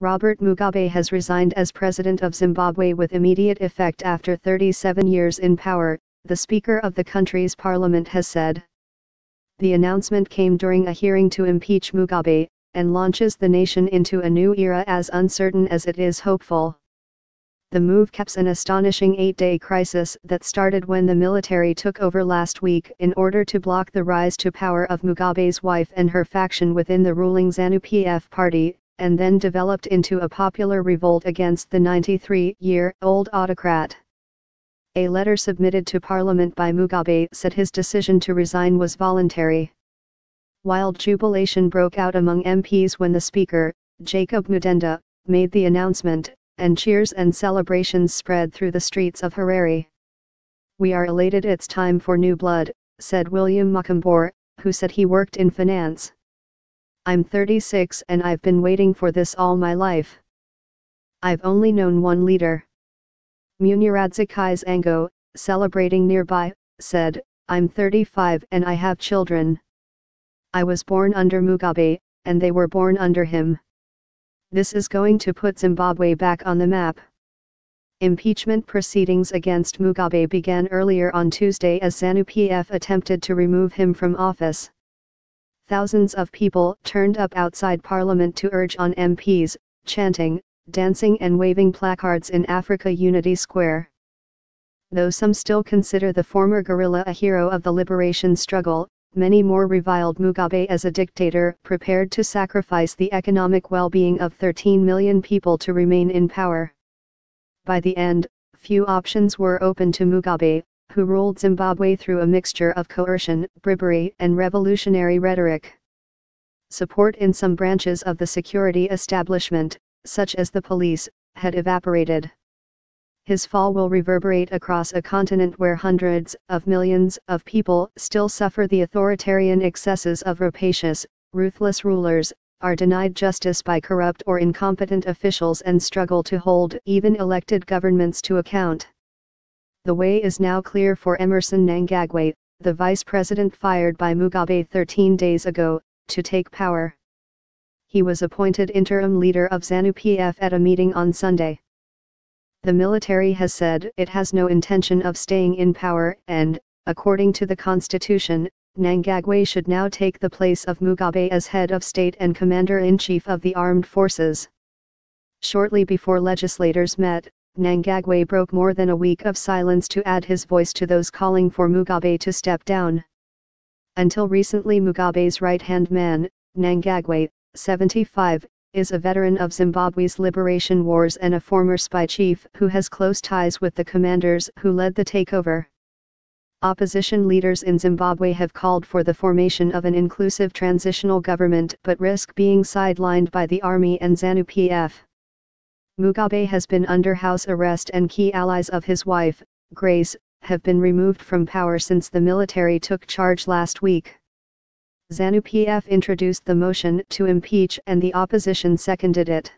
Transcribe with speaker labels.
Speaker 1: Robert Mugabe has resigned as president of Zimbabwe with immediate effect after 37 years in power, the Speaker of the country's parliament has said. The announcement came during a hearing to impeach Mugabe, and launches the nation into a new era as uncertain as it is hopeful. The move caps an astonishing 8-day crisis that started when the military took over last week in order to block the rise to power of Mugabe's wife and her faction within the ruling ZANU-PF party, and then developed into a popular revolt against the 93-year-old autocrat. A letter submitted to Parliament by Mugabe said his decision to resign was voluntary. Wild jubilation broke out among MPs when the Speaker, Jacob Mudenda, made the announcement, and cheers and celebrations spread through the streets of Harare. "We are elated, it's time for new blood," said William Makambor, who said he worked in finance. "I'm 36 and I've been waiting for this all my life. I've only known one leader." Munyaradzakai's Ango, celebrating nearby, said, "I'm 35 and I have children. I was born under Mugabe, and they were born under him. This is going to put Zimbabwe back on the map." Impeachment proceedings against Mugabe began earlier on Tuesday as ZANU-PF attempted to remove him from office. Thousands of people turned up outside Parliament to urge on MPs, chanting, dancing and waving placards in Africa Unity Square. Though some still consider the former guerrilla a hero of the liberation struggle, many more reviled Mugabe as a dictator prepared to sacrifice the economic well-being of 13 million people to remain in power. By the end, few options were open to Mugabe, who ruled Zimbabwe through a mixture of coercion, bribery and revolutionary rhetoric. Support in some branches of the security establishment, such as the police, had evaporated. His fall will reverberate across a continent where hundreds of millions of people still suffer the authoritarian excesses of rapacious, ruthless rulers, are denied justice by corrupt or incompetent officials and struggle to hold even elected governments to account. The way is now clear for Emmerson Mnangagwa, the vice president fired by Mugabe 13 days ago, to take power. He was appointed interim leader of ZANU-PF at a meeting on Sunday. The military has said it has no intention of staying in power and, according to the constitution, Mnangagwa should now take the place of Mugabe as head of state and commander-in-chief of the armed forces. Shortly before legislators met, Mnangagwa broke more than a week of silence to add his voice to those calling for Mugabe to step down. Until recently, Mugabe's right-hand man, Mnangagwa, 75, is a veteran of Zimbabwe's liberation wars and a former spy chief who has close ties with the commanders who led the takeover. Opposition leaders in Zimbabwe have called for the formation of an inclusive transitional government but risk being sidelined by the army and ZANU-PF. Mugabe has been under house arrest and key allies of his wife, Grace, have been removed from power since the military took charge last week. ZANU-PF introduced the motion to impeach and the opposition seconded it.